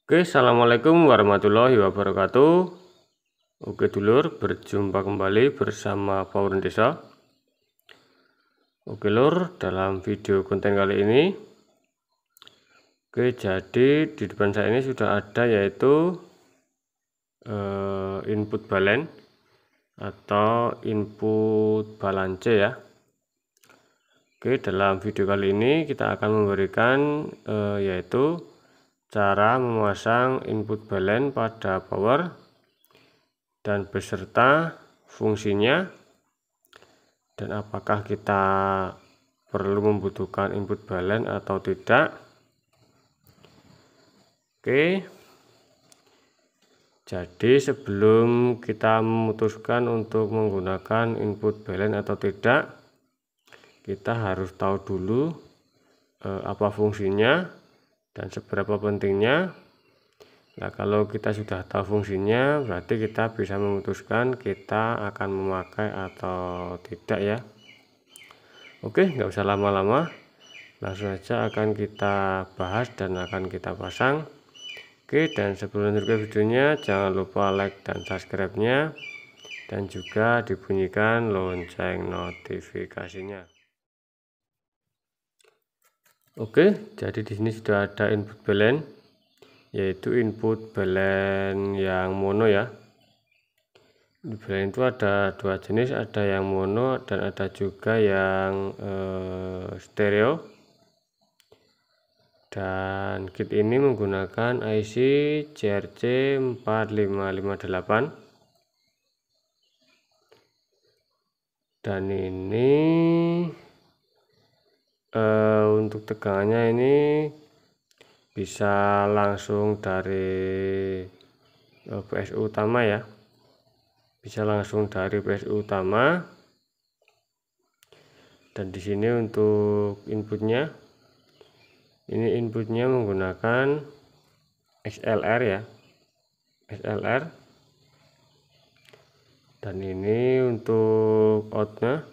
Oke, assalamualaikum warahmatullahi wabarakatuh. Oke dulur, berjumpa kembali bersama Power Desa. Oke lur, dalam video konten kali ini, jadi di depan saya ini sudah ada yaitu input balen atau input balance ya. Oke, dalam video kali ini kita akan memberikan yaitu cara memasang input balen pada power dan beserta fungsinya, dan apakah kita perlu membutuhkan input balen atau tidak. Oke, jadi sebelum kita memutuskan untuk menggunakan input balen atau tidak, kita harus tahu dulu apa fungsinya dan seberapa pentingnya. Nah, kalau kita sudah tahu fungsinya, berarti kita bisa memutuskan kita akan memakai atau tidak ya. Oke, nggak usah lama-lama, langsung saja akan kita bahas dan akan kita pasang. Oke, dan sebelum lanjut ke videonya, jangan lupa like dan subscribe-nya, dan juga dibunyikan lonceng notifikasinya. Oke, jadi di sini sudah ada input balen, yaitu input balen yang mono ya. Balen itu ada dua jenis, ada yang mono dan ada juga yang stereo. Dan kit ini menggunakan IC CRC 4558, dan ini untuk tegangannya ini bisa langsung dari PSU utama ya, bisa langsung dari PSU utama. Dan di sini untuk inputnya, ini inputnya menggunakan XLR ya, XLR. Dan ini untuk outnya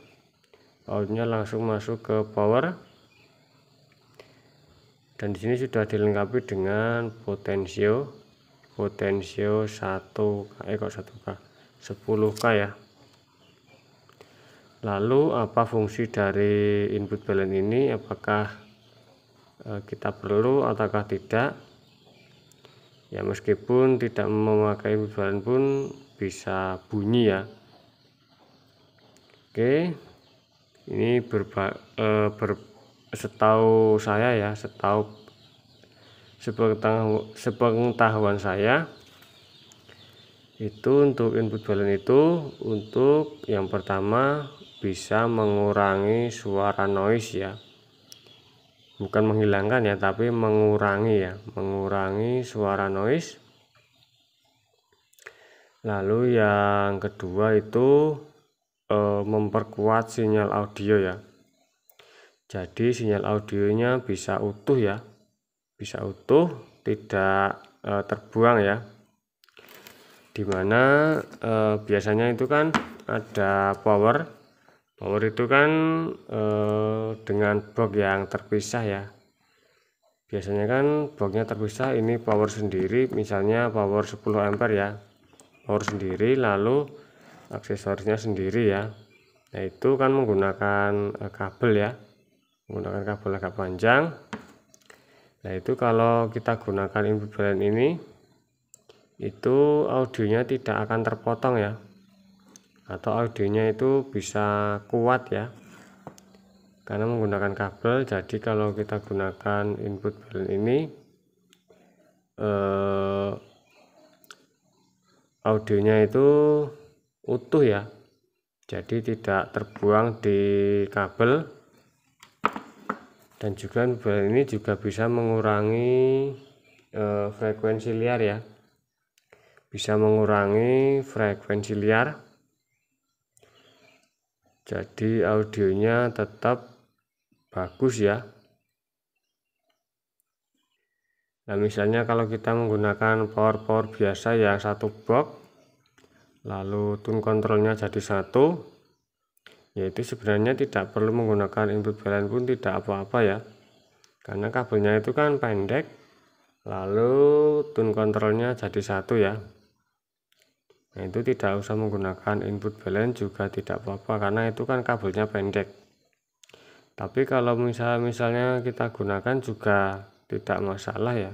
langsung masuk ke power. Dan di sini sudah dilengkapi dengan potensio 10K ya. Lalu apa fungsi dari input balen ini, apakah kita perlu ataukah tidak ya? Meskipun tidak memakai input balen pun bisa bunyi ya. Oke, ini setahu saya ya, sepengetahuan saya itu untuk input balen itu untuk yang pertama bisa mengurangi suara noise ya, bukan menghilangkan ya, tapi mengurangi ya, mengurangi suara noise. Lalu yang kedua itu memperkuat sinyal audio ya. Jadi sinyal audionya bisa utuh ya, bisa utuh, tidak terbuang ya. Dimana biasanya itu kan ada power itu kan dengan box yang terpisah ya. Biasanya kan boxnya terpisah, ini power sendiri, misalnya power 10 ampere ya, power sendiri, lalu aksesorisnya sendiri ya. Nah, itu kan menggunakan kabel ya, menggunakan kabel agak panjang. Nah, itu kalau kita gunakan input balen ini, itu audionya tidak akan terpotong ya, atau audionya itu bisa kuat ya, karena menggunakan kabel. Jadi kalau kita gunakan input balen ini, audionya itu utuh ya, jadi tidak terbuang di kabel. Dan juga balen ini juga bisa mengurangi frekuensi liar ya, bisa mengurangi frekuensi liar, jadi audionya tetap bagus ya. Nah, misalnya kalau kita menggunakan power biasa yang satu box, lalu tune kontrolnya jadi satu, yaitu sebenarnya tidak perlu menggunakan input balen pun tidak apa-apa ya, karena kabelnya itu kan pendek, lalu tune controlnya jadi 1 ya. Nah, itu tidak usah menggunakan input balance juga tidak apa-apa karena itu kan kabelnya pendek. Tapi kalau misalnya kita gunakan juga tidak masalah ya,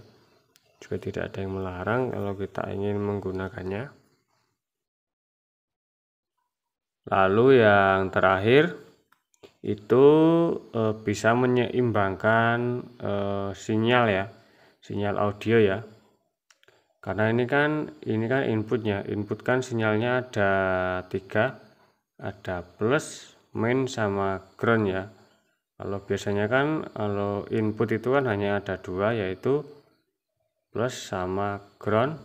juga tidak ada yang melarang kalau kita ingin menggunakannya. Lalu yang terakhir itu bisa menyeimbangkan sinyal ya, sinyal audio ya. Karena ini kan inputnya, input kan sinyalnya ada 3, ada plus, main sama ground ya. Kalau biasanya kan kalau input itu kan hanya ada 2, yaitu plus sama ground.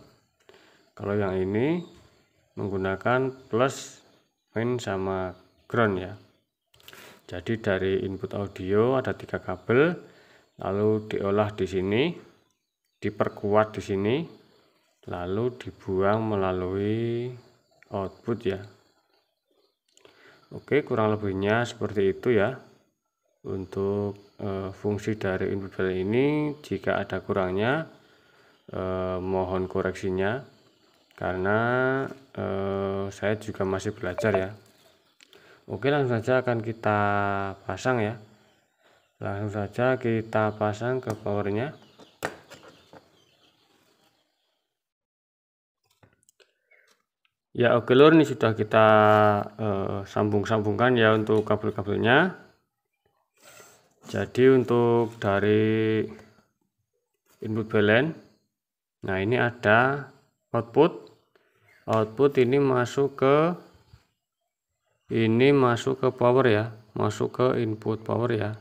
Kalau yang ini menggunakan plus, main sama ground ya. Jadi dari input audio ada 3 kabel, lalu diolah di sini, diperkuat di sini, lalu dibuang melalui output ya. Oke, kurang lebihnya seperti itu ya untuk fungsi dari input balance ini. Jika ada kurangnya mohon koreksinya karena saya juga masih belajar ya. Oke, langsung saja akan kita pasang ya. Langsung saja kita pasang ke powernya. Ya oke lur, ini sudah kita sambungkan ya untuk kabel-kabelnya. Jadi untuk dari input balance, nah ini ada output ini masuk ke power ya, masuk ke input power ya.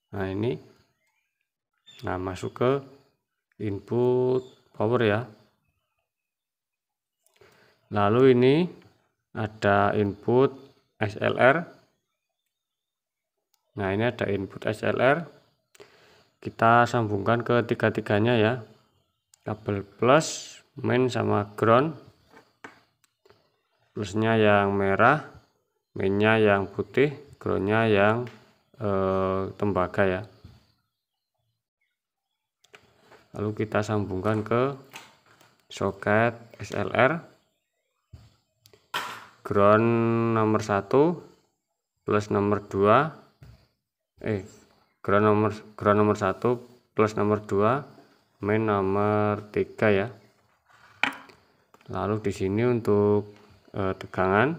Nah ini, nah masuk ke input power ya. Lalu ini ada input SLR. Nah ini ada input SLR. Kita sambungkan ke tiga-tiganya ya. Kabel plus, main sama ground. Plusnya yang merah, mainnya yang putih, groundnya yang tembaga ya. Lalu kita sambungkan ke soket SLR. Ground nomor 1 plus nomor 2 ground nomor 1 plus nomor 2, main nomor 3 ya. Lalu di sini untuk tegangan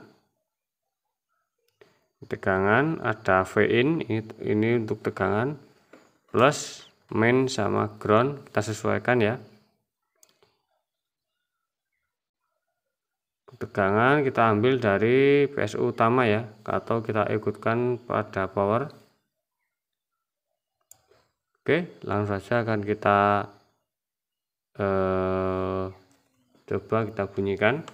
ada V-in, ini untuk tegangan, plus main sama ground kita sesuaikan ya. Tegangan kita ambil dari PSU utama ya, atau kita ikutkan pada power. Oke, langsung saja akan kita coba kita bunyikan.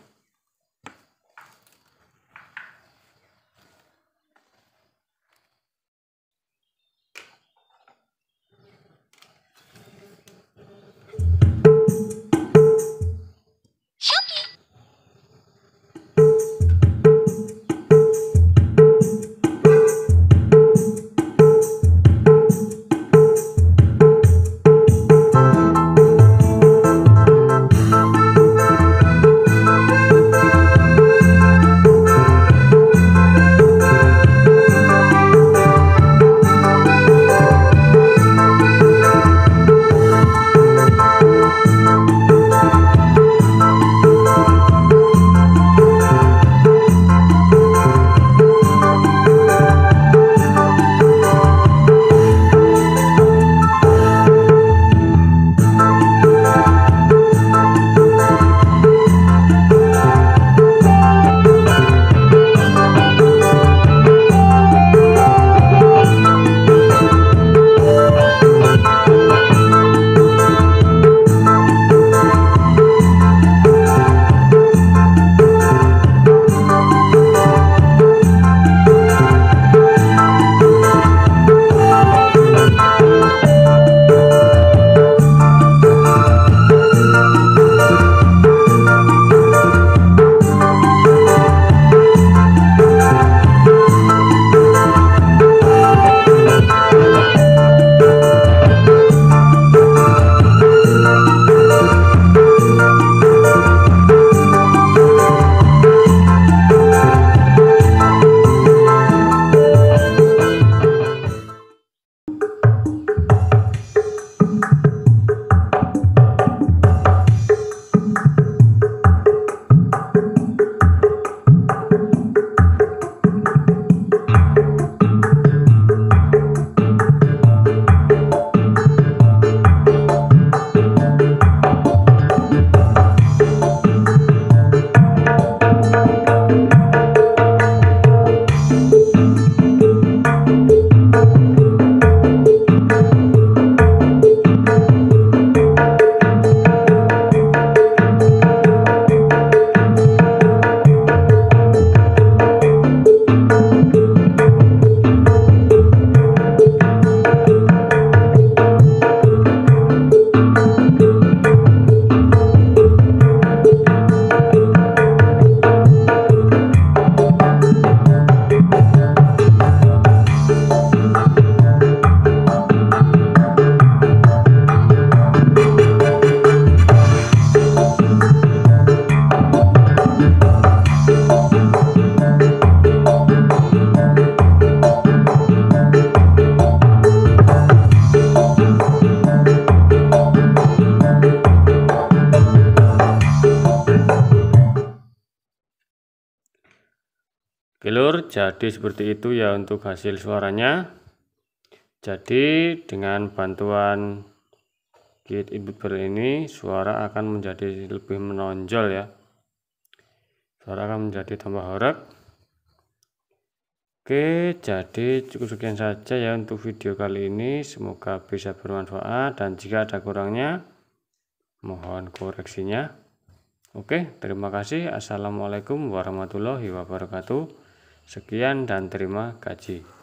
Lur, jadi seperti itu ya untuk hasil suaranya. Jadi dengan bantuan kit input barrel ini suara akan menjadi lebih menonjol ya, suara akan menjadi tambah horeg. Oke, jadi cukup sekian saja ya untuk video kali ini, semoga bisa bermanfaat dan jika ada kurangnya mohon koreksinya. Oke, terima kasih. Assalamualaikum warahmatullahi wabarakatuh. Sekian dan terima kasih.